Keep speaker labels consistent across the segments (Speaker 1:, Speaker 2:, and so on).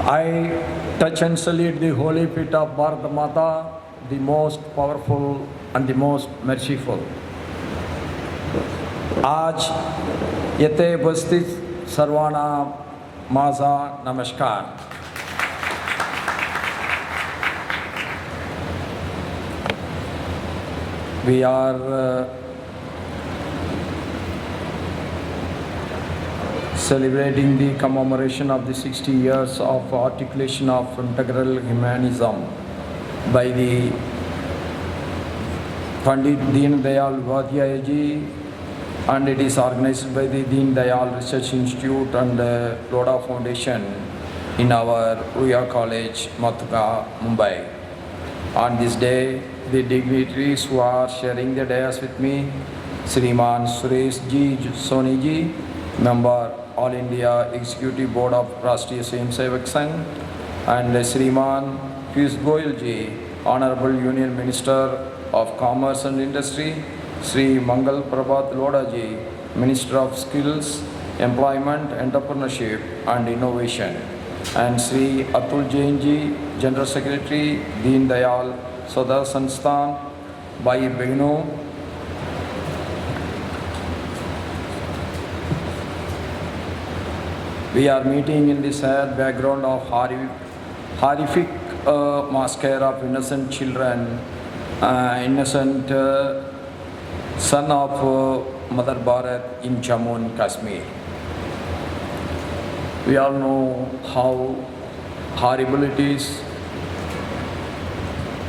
Speaker 1: I touch and salute the holy feet of Bharat Mata, the most powerful and the most merciful. आज येथे उपस्थित सर्वांना माझा नमस्कार. We are celebrating the commemoration of the 60 years of Articulation of Integral Humanism by the Pandit Deen Dayal Upadhyaya ji, and it is organized by the Deen Dayal Research Institute and Lodha Foundation in our Ruia College, Mathura, Mumbai. On this day, the dignitaries who are sharing the dais with me, Shriman Suresh ji, Soni ji, member All India Executive Board of Rashtriya Swayamsevak Sangh, and Shriman Piyush Goyal ji, Honorable Union Minister of Commerce and Industry, Sri Mangal Prabhat Lodha ji, Minister of Skills, Employment, Entrepreneurship and Innovation, and Sri Atul Jain ji, General Secretary, Deen Dayal Sodha Sansthan, Bhai Behno, we are meeting in the sad background of horrific massacre of innocent children, innocent son of Mother Bharat in Jammu and Kashmir. We all know how horrible it is.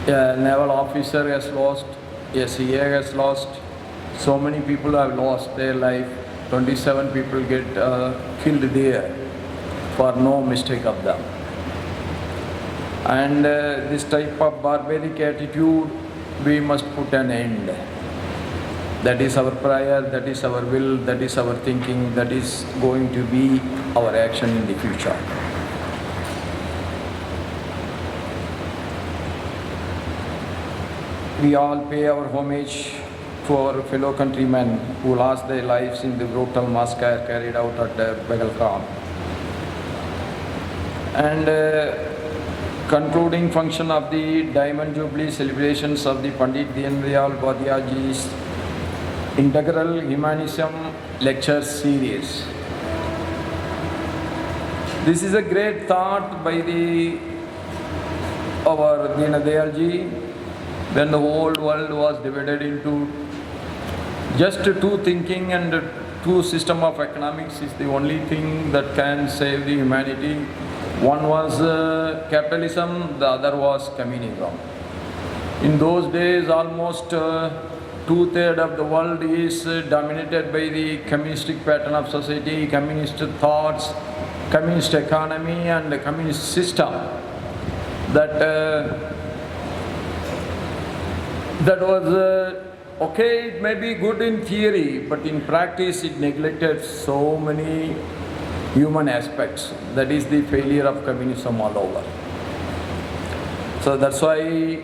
Speaker 1: A naval officer has lost, a CA has lost, so many people have lost their life. 27 people get killed there for no mistake of them. And this type of barbaric attitude, we must put an end. That is our prayer, that is our will, that is our thinking, that is going to be our action in the future. We all pay our homage to our fellow countrymen who lost their lives in the brutal massacre carried out at Mangal. And concluding function of the Diamond Jubilee celebrations of the Pandit Deen Dayal Upadhyaya ji's Integral Humanism lecture series. This is a great thought by our Deen Dayal ji, when the whole world was divided into just two thinking and two system of economics is the only thing that can save the humanity. One was capitalism, the other was communism. In those days, almost 2/3 of the world is dominated by the communistic pattern of society, communist thoughts, communist economy and the communist system. That was okay, it may be good in theory, but in practice it neglected so many human aspects. That is the failure of communism all over. So that's why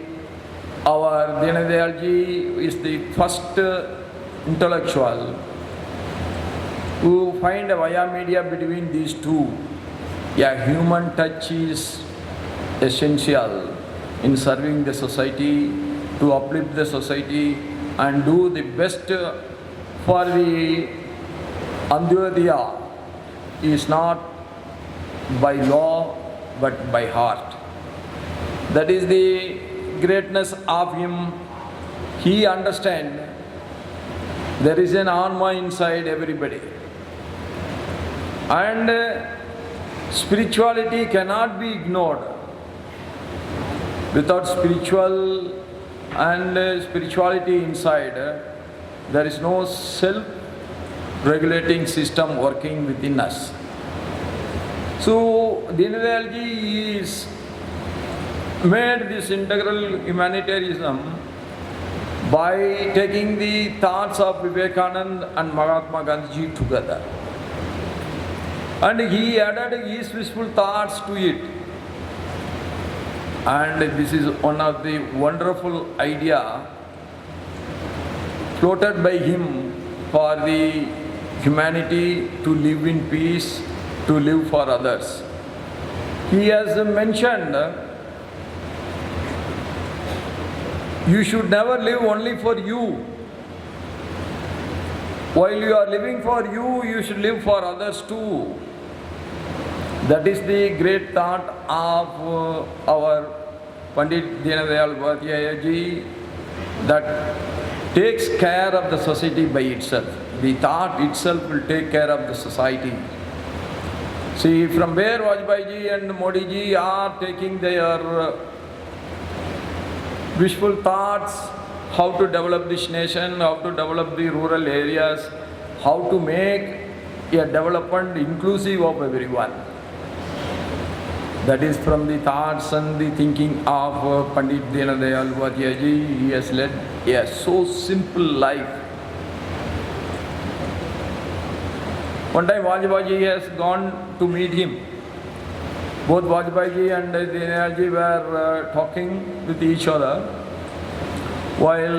Speaker 1: our Deen Dayal ji is the first intellectual who find a via media between these two. A human touch is essential in serving the society, to uplift the society and do the best for the Antyodaya is not by law but by heart. That is the greatness of him. He understands there is an Atma inside everybody. And spirituality cannot be ignored. Without spirituality inside, there is no self-regulating system working within us. So, Deen Dayal ji is made this integral humanitarianism by taking the thoughts of Vivekananda and Mahatma Gandhi together. And he added his peaceful thoughts to it. And this is one of the wonderful idea floated by him for the humanity to live in peace, to live for others. He has mentioned you should never live only for you. While you are living for you, you should live for others too. That is the great thought of our Pandit Deen Dayal Upadhyaya ji, that takes care of the society by itself. The thought itself will take care of the society. See, from where Vajpayee ji and Modi ji are taking their wishful thoughts, how to develop this nation, how to develop the rural areas, how to make a development inclusive of everyone. That is from the thoughts and the thinking of Pandit Deen Dayal Upadhyaya ji. He has led a so simple life. One time Vajpayee ji has gone to meet him. Both Vajpayee ji and Deen Dayal ji were talking with each other while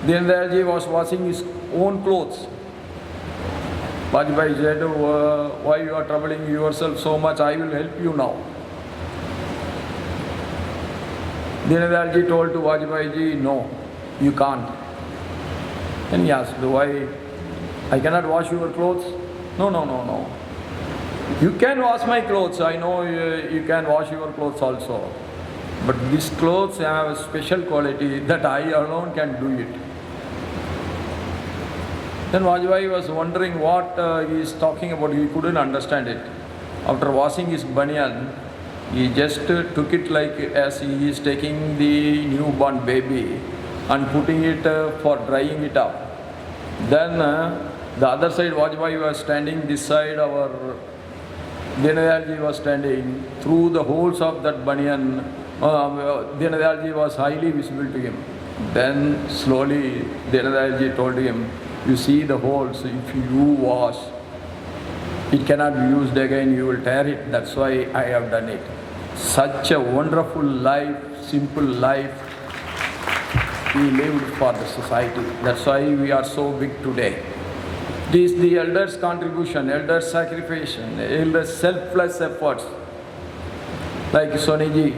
Speaker 1: Deen Dayal ji was washing his own clothes. Vajpayee said, why you are troubling yourself so much, I will help you now. Deen Dayal ji told to Vajpayee ji, no, you can't. Then he asked, why? I cannot wash your clothes? No. You can wash my clothes, I know you can wash your clothes also. But these clothes have a special quality that I alone can do it. Then Vajpayee was wondering what he is talking about. He couldn't understand it. After washing his banyan, he just took it like as he is taking the newborn baby and putting it for drying it up. Then the other side Vajpayee was standing, this side our Deen Dayal ji was standing. Through the holes of that banyan, Deen Dayal ji was highly visible to him. Then slowly Deen Dayal ji told him, you see the holes, if you wash, it cannot be used again, you will tear it. That's why I have done it. Such a wonderful life, simple life, he lived for the society. That's why we are so big today. It is the elders' contribution, elders' sacrifice, elders' selfless efforts. Like Soni ji,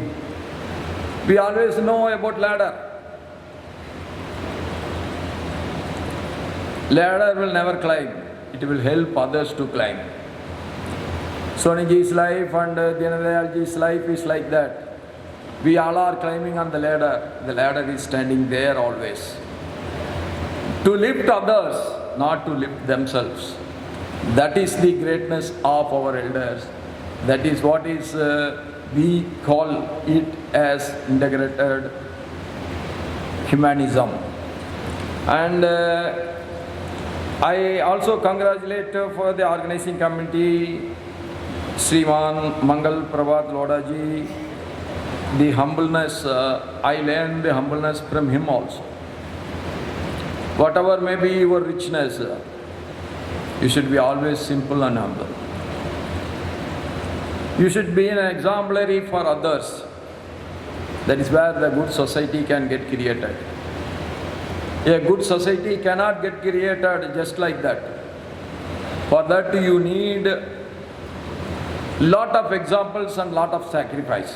Speaker 1: we always know about ladder. Ladder will never climb, it will help others to climb. Soni ji's life and Deen Dayal ji's life is like that. We all are climbing on the ladder is standing there always. To lift others, not to lift themselves. That is the greatness of our elders. That is what is, we call it as integrated humanism. And I also congratulate for the organizing committee, Sriman Mangal, Prabhat, Lodha ji. The humbleness, I learned the humbleness from him also. Whatever may be your richness, you should be always simple and humble. You should be an exemplary for others. That is where the good society can get created. A good society cannot get created just like that. For that you need lot of examples and lot of sacrifice.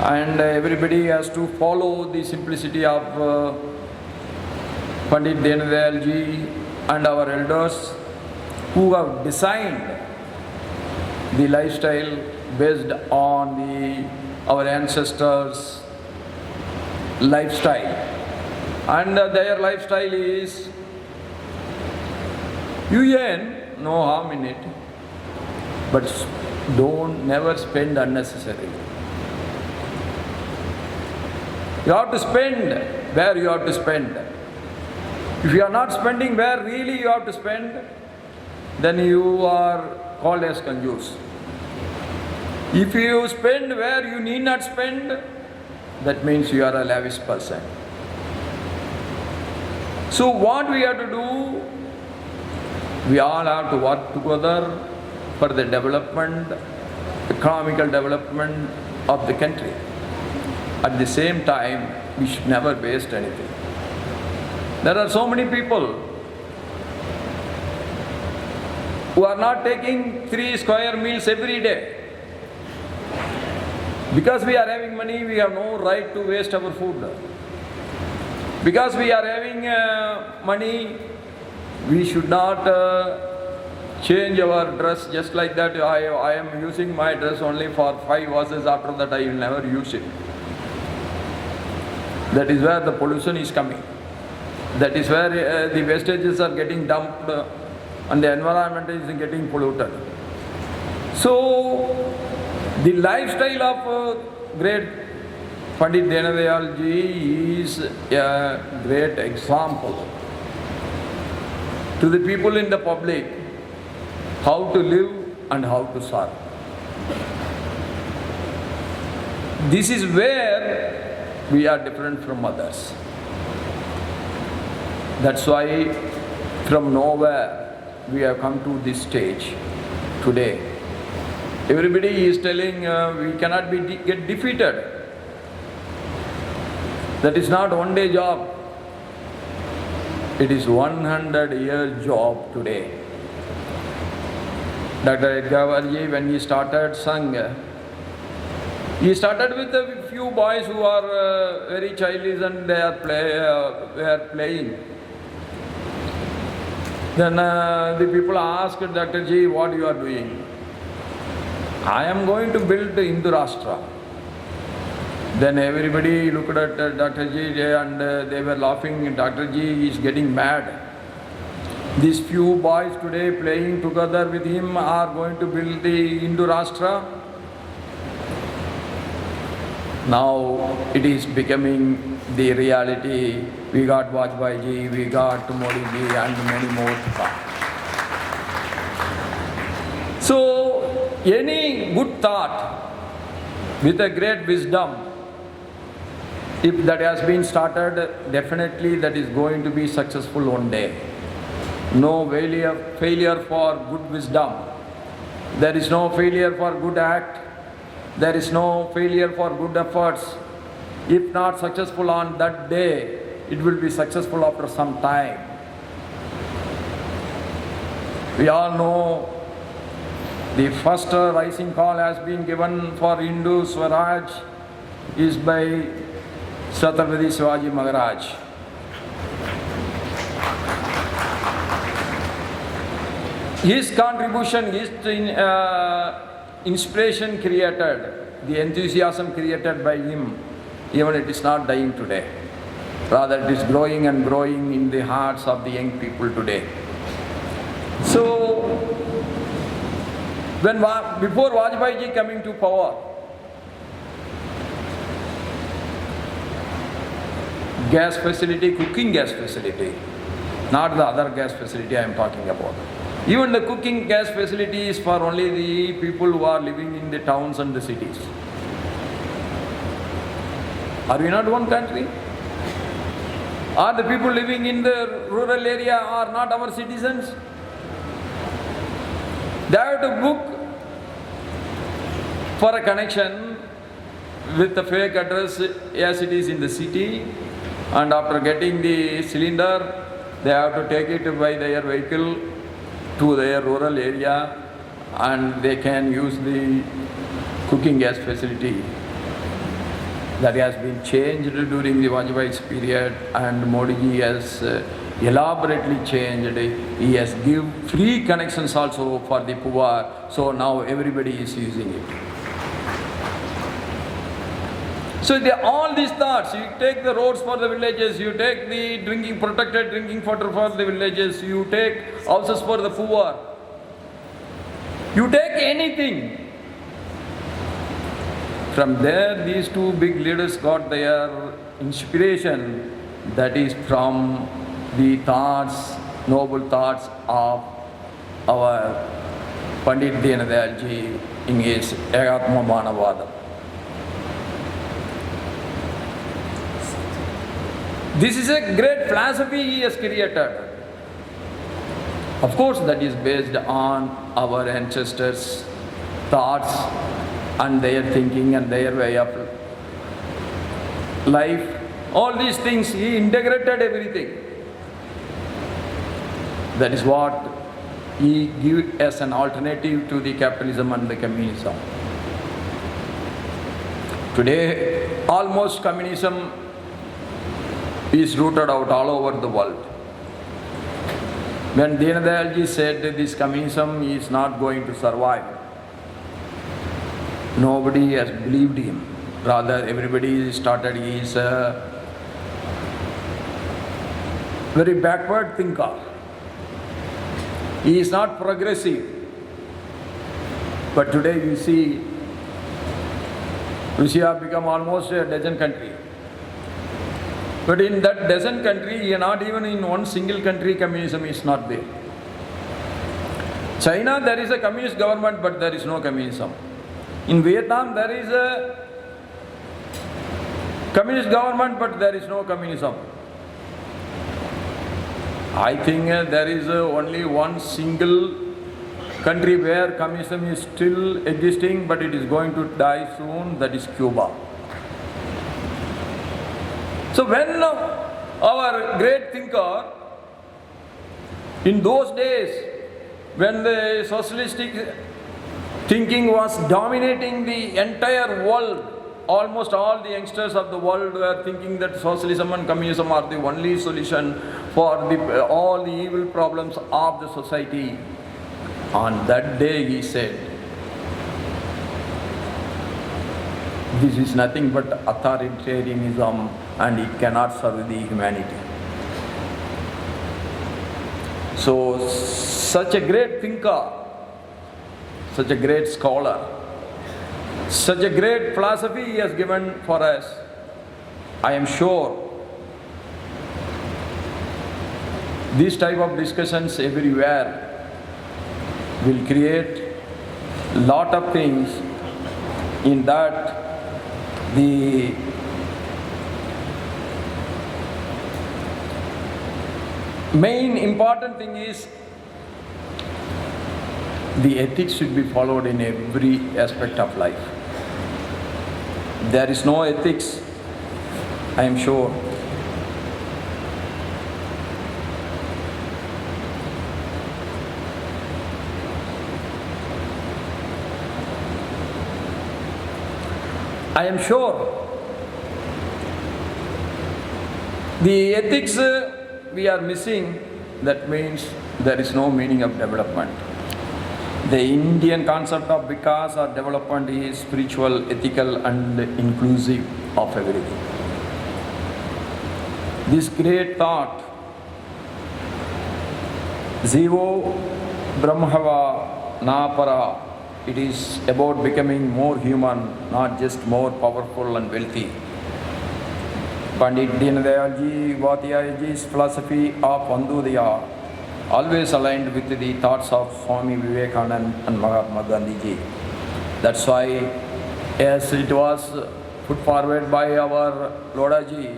Speaker 1: And everybody has to follow the simplicity of Pandit Deen Dayal ji and our elders who have designed the lifestyle based on our ancestors' lifestyle. And their lifestyle is, you earn, no harm in it, but never spend unnecessarily. You have to spend where you have to spend. If you are not spending where really you have to spend, then you are called as conjures. If you spend where you need not spend, that means you are a lavish person. So what we have to do, we all have to work together for the development, economical development of the country. At the same time, we should never waste anything. There are so many people who are not taking 3 square meals every day. Because we are having money, we have no right to waste our food. Because we are having money, we should not change our dress just like that. I am using my dress only for 5 washes, after that I will never use it. That is where the pollution is coming. That is where the wastages are getting dumped and the environment is getting polluted. So, the lifestyle of great Pandit Deen Dayal ji is a great example to the people in the public how to live and how to serve. This is where we are different from others. That's why from nowhere we have come to this stage today. Everybody is telling we cannot get defeated. That is not one day job. It is 100-year job today. Dr. Edgar, when he started Sangh, he started with a few boys who are very childish and they are playing. Then the people asked Dr. Ji, what you are doing? I am going to build the Hindu Rashtra. Then everybody looked at Dr. Ji and they were laughing. Dr. Ji is getting mad. These few boys today playing together with him are going to build the Hindu Rashtra. Now it is becoming the reality. We got Vajpayee ji, we got Modi ji and many more to come. So any good thought with a great wisdom, if that has been started, definitely that is going to be successful one day. No failure for good wisdom. There is no failure for good act. There is no failure for good efforts. If not successful on that day, it will be successful after some time. We all know the first rising call has been given for Hindu Swaraj is by Chhatrapati Shivaji Maharaj. His contribution, his inspiration created, the enthusiasm created by him, even it is not dying today. Rather it is growing and growing in the hearts of the young people today. So, before Vajpayee ji coming to power, gas facility, cooking gas facility, not the other gas facility I am talking about. Even the cooking gas facility is for only the people who are living in the towns and the cities. Are we not one country? Are the people living in the rural area are not our citizens? They have to book for a connection with the fake address as it is in the city, and after getting the cylinder, they have to take it by their vehicle to their rural area and they can use the cooking gas facility. That has been changed during the Vajpayee's period, and Modi ji has elaborately changed. He has given free connections also for the poor, so now everybody is using it. So all these thoughts, you take the roads for the villages, you take the protected drinking water for the villages, you take houses for the poor, you take anything. From there, these two big leaders got their inspiration, that is from the thoughts, noble thoughts of our Pandit Deen Dayal ji in his Egatma Manavadam. This is a great philosophy he has created. Of course, that is based on our ancestors' thoughts and their thinking and their way of life. All these things, he integrated everything. That is what he gave as an alternative to the capitalism and the communism. Today, almost communism is rooted out all over the world. When Deen Dayal ji said that this communism is not going to survive, nobody has believed him. Rather, everybody started, he is a very backward thinker. He is not progressive. But today you see, Russia become almost a dozen country. But in that dozen country, not even in one single country, communism is not there. China, there is a communist government, but there is no communism. In Vietnam, there is a communist government, but there is no communism. I think there is only one single country where communism is still existing, but it is going to die soon, that is Cuba. So when our great thinker, in those days, when the socialistic thinking was dominating the entire world, almost all the youngsters of the world were thinking that socialism and communism are the only solution for all the evil problems of the society. On that day he said, this is nothing but authoritarianism and it cannot serve the humanity. So, such a great thinker, such a great scholar, such a great philosophy he has given for us. I am sure these type of discussions everywhere will create lot of things in that the main important thing is the ethics should be followed in every aspect of life. There is no ethics, I am sure. I am sure the ethics we are missing, that means there is no meaning of development. The Indian concept of vikas or development is spiritual, ethical and inclusive of everything. This great thought, Zivo Brahmava Napara, it is about becoming more human, not just more powerful and wealthy. Pandit Deen Dayal Upadhyaya's philosophy of Andudaya always aligned with the thoughts of Swami Vivekananda and Mahatma Gandhi ji. That's why, as it was put forward by our Lodha ji,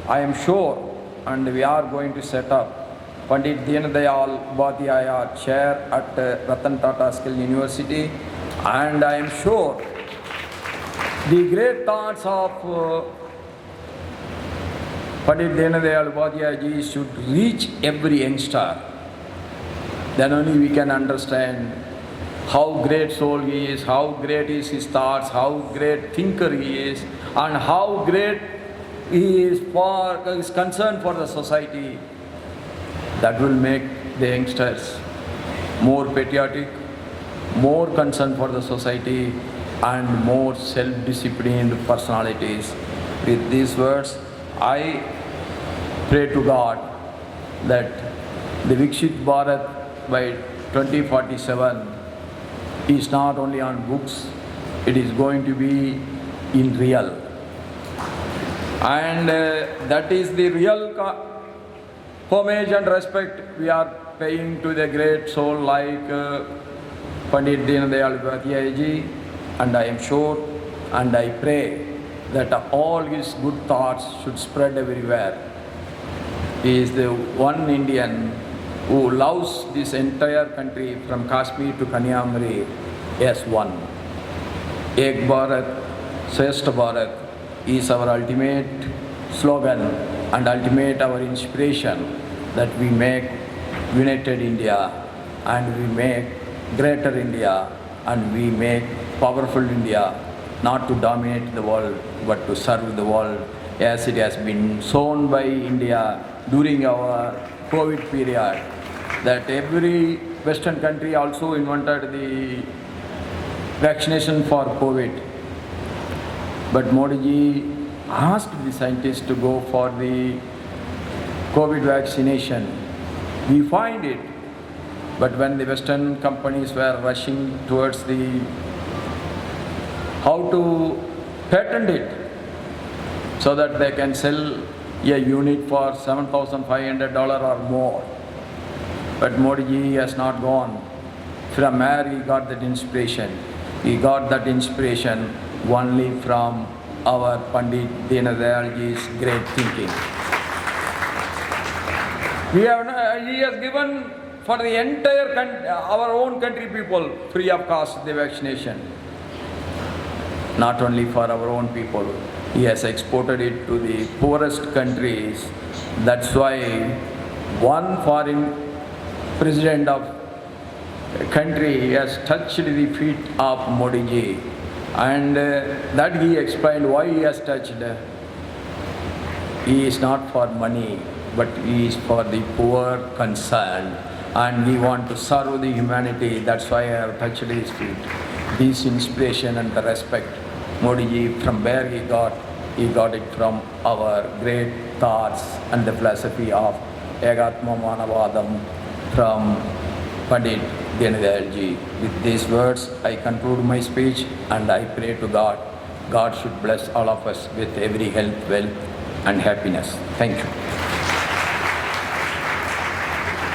Speaker 1: I am sure, and we are going to set up Pandit Deen Dayal Upadhyaya chair at Ratan Tata Skill University, and I am sure the great thoughts of Pandit Deen Dayal Upadhyaya ji should reach every youngster. Then only we can understand how great soul he is, how great is his thoughts, how great thinker he is, and how great he is concerned for the society. That will make the youngsters more patriotic, more concerned for the society, and more self-disciplined personalities. With these words, I pray to God that the Vikshit Bharat by 2047 is not only on books, it is going to be in real. And that is the real homage and respect we are paying to the great soul like Pandit Deen Dayal Upadhyaya ji, and I am sure and I pray that all his good thoughts should spread everywhere. He is the one Indian who loves this entire country from Kashmir to Kanyakumari as one. Ek Bharat, Shrestha Bharat is our ultimate slogan and ultimate our inspiration, that we make united India and we make greater India and we make powerful India not to dominate the world, but to serve the world, as it has been shown by India during our COVID period, that every Western country also invented the vaccination for COVID. But Modi ji asked the scientists to go for the COVID vaccination. We find it. But when the Western companies were rushing towards the how to patent it so that they can sell a unit for $7,500 or more. But Modi ji has not gone. From where he got that inspiration? He got that inspiration only from our Pandit Deen Dayal Ji's great thinking. He has given for the entire our own country people free of cost the vaccination. Not only for our own people, he has exported it to the poorest countries. That's why one foreign president of a country has touched the feet of Modi ji, and that he explained why he has touched. He is not for money, but he is for the poor concerned, and we want to serve the humanity. That's why I have touched his feet. This inspiration and the respect, Modi ji, from where he got it from our great thoughts and the philosophy of Egatma Manavadam from Pandit Deen Dayal ji. With these words, I conclude my speech, and I pray to God. God should bless all of us with every health, wealth, and happiness. Thank you.